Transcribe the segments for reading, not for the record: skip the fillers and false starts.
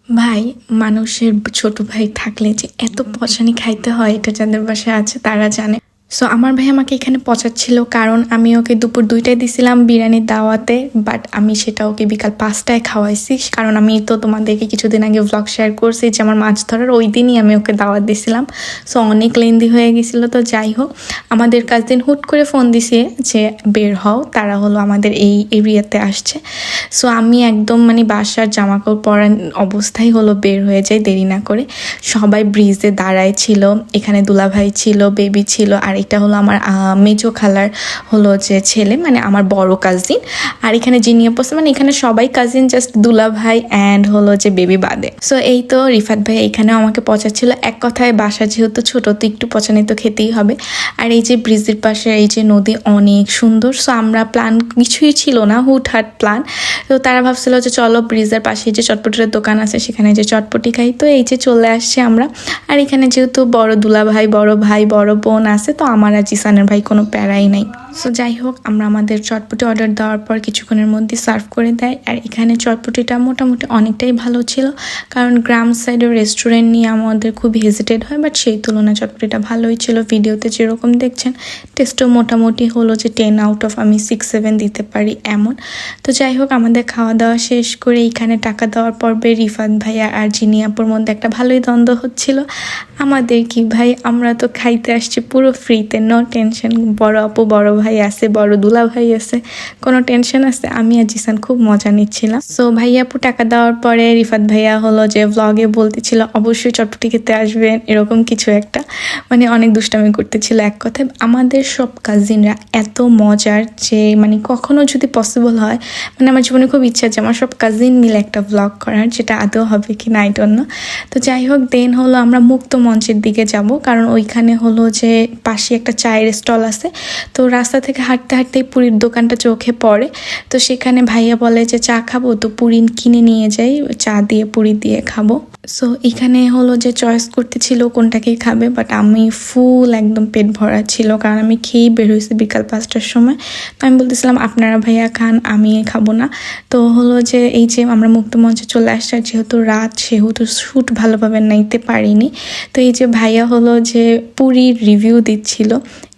ভাই, মানুষের ছোট ভাই থাকলে যে এত পচানি খাইতে হয় এটা যাদের বাসায় আছে তারা জানে। সো আমার ভাই আমাকে এখানে পচাচ্ছিল কারণ আমি ওকে দুপুর 2টায় দিছিলাম বিরিয়ানির দাওয়াতে, বাট আমি সেটা ওকে বিকাল 5টায় খাওয়াইছি। কারণ আমি তো তোমাদেরকে কিছুদিন আগে ব্লগ শেয়ার করছি যে আমার মাছ ধরার ওই দিনই আমি ওকে দাওয়াত দিছিলাম। সো অনেক লেন্দি হয়ে গেছিলো। তো যাই হোক, আমাদের কাজিন হুট করে ফোন দিছে যে বের হও, তারা হলো আমাদের এই এরিয়াতে আসছে। সো আমি একদম বাসার জামাকাপড় পরা অবস্থায় হলো বের হয়ে যাই দেরি না করে। সবাই ব্রিজে দাঁড়ায় ছিল, এখানে দুলাভাই ছিল, বেবি ছিল, আর এটা হলো আমার মেজো খালার হলো যে ছেলে, আমার বড় কাজিন। আর এখানে জিনিয়া পোসে এখানে সবাই কাজিন, জাস্ট দুলাভাই অ্যান্ড হলো যে বেবি বাদে। সো এই তো রিফাত ভাই এখানেও আমাকে পচাচ্ছিল। এক কথায় বাসা যেহেতু ছোট তো একটু পচানি তো খেতেই হবে। আর এই যে ব্রিজের পাশে এই যে নদী অনেক সুন্দর। সো আমরা প্ল্যান কিছুই ছিল না, হুটহাট প্ল্যান। তো তারা ভাবছিল যে চলো ব্রিজের পাশে যে চটপটির দোকান আছে সেখানে যে চটপটি খাই। তো এই যে চলে আসছে আমরা। আর এখানে যেহেতু বড় দুলাভাই, বড় ভাই, বড় বোন আছে, তো আমার আর জিসানের ভাই কোনো প্যারাই নাই। সো যাই হোক, আমরা আমাদের চটপটি অর্ডার দেওয়ার পর কিছুক্ষণের মধ্যে সার্ভ করে দেয়। আর এখানে চটপটিটা মোটামুটি অনেকটাই ভালো ছিল, কারণ গ্রাম সাইডের রেস্টুরেন্ট নিয়ে আমাদের খুব হেজিটেড হয়, বাট সেই তুলনায় চটপটিটা ভালোই ছিল। ভিডিওতে যেরকম দেখছেন টেস্টও মোটামুটি হলো যে 10 আউট অফ আমি 6-7 দিতে পারি এমন। তো যাই হোক, আমাদের খাওয়া দাওয়া শেষ করে এখানে টাকা দেওয়ার পর্বে রিফাত ভাইয়া আর জিনিয়াপুর মধ্যে একটা ভালোই দ্বন্দ্ব হচ্ছিল। আমাদের কি ভাই, আমরা তো খাইতে আসছি পুরো ফ্রিতে, নো টেনশন। বড় আপু, বড় ভাই আছে, বড় দুলা ভাই আছে, কোনো টেনশন আছে? আমি আর জিসান খুব মজা নিচ্ছিলাম। সো ভাইয়া আপু টাকা দেওয়ার পরে রিফাত ভাইয়া হলো যে ভ্লগে বলতেছিল অবশ্যই চটপটি খেতে আসবেন, এরকম কিছু একটা অনেক দুষ্টামি করতেছিল। এক কথায় আমাদের সব কাজিনরা এত মজার যে কখনো যদি পসিবল হয়, আমার জীবনে খুব ইচ্ছা যে আমার সব কাজিন মিলে একটা ভ্লগ করার, যেটা আদৌ হবে কি না আই ডোন্ট নো। তো যাই হোক, দেন হলো আমরা মুক্ত মঞ্চের দিকে যাব, কারণ ওইখানে হলো যে পাশে একটা চায়ের স্টল আছে। তো রাস্তা থেকে হাঁটতে হাঁটতেই পুরীর দোকানটা চোখে পড়ে। তো সেখানে ভাইয়া বলে যে চা খাবো, তো পুরি কিনে নিয়ে যাই, চা দিয়ে পুরি দিয়ে খাবো। সো এখানে হলো যে চয়েস করতেছিল কোনটাকে খাবে, বাট আমি ফুল একদম পেট ভরা ছিল, কারণ আমি খেয়েই বের হয়েছি বিকাল 5টার সময়। তো আমি বলতেছিলাম আপনারা ভাইয়া খান, আমি খাবো না। তো হলো যে এই যে আমরা মুক্ত মঞ্চে চলে আসছি, আর যেহেতু রাত সেহেতু শ্যুট ভালোভাবে নিতে পারিনি। তো এই যে ভাইয়া হলো যে পুরীর রিভিউ দিচ্ছিল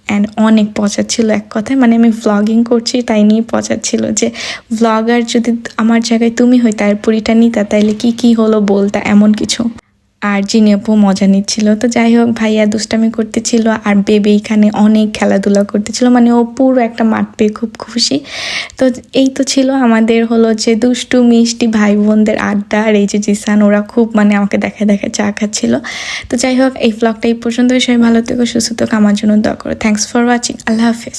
অ্যান্ড অনেক পচাচ্ছিল। এক কথায় আমি ভ্লগিং করছি তাই নিয়ে পচাচ্ছিল যে ভ্লগার যদি আমার জায়গায় তুমি হইতা আর পুরীটা নিতা তাইলে কি হলো বলতা, এমন কিছু। আর জিনিয়াপু মজা নিচ্ছিল। তো যাই হোক, ভাইয়া দুষ্টামি করতেছিল আর বেবি এখানে অনেক খেলাধুলা করতেছিল, ও পুরো একটা মাঠ পেয়ে খুব খুশি। তো এই তো ছিল আমাদের হলো যে দুষ্টু মিষ্টি ভাই বোনদের আড্ডা। আর এই যে জিসান, ওরা খুব আমাকে দেখায় দেখায় চা খাচ্ছিল। তো যাই হোক, এই ভ্লগটা এই পর্যন্ত। সবাই ভালো থেকো, সুস্থ থেকো, আমার জন্য দোয়া করো। Thanks for watching. আল্লাহ হাফেজ।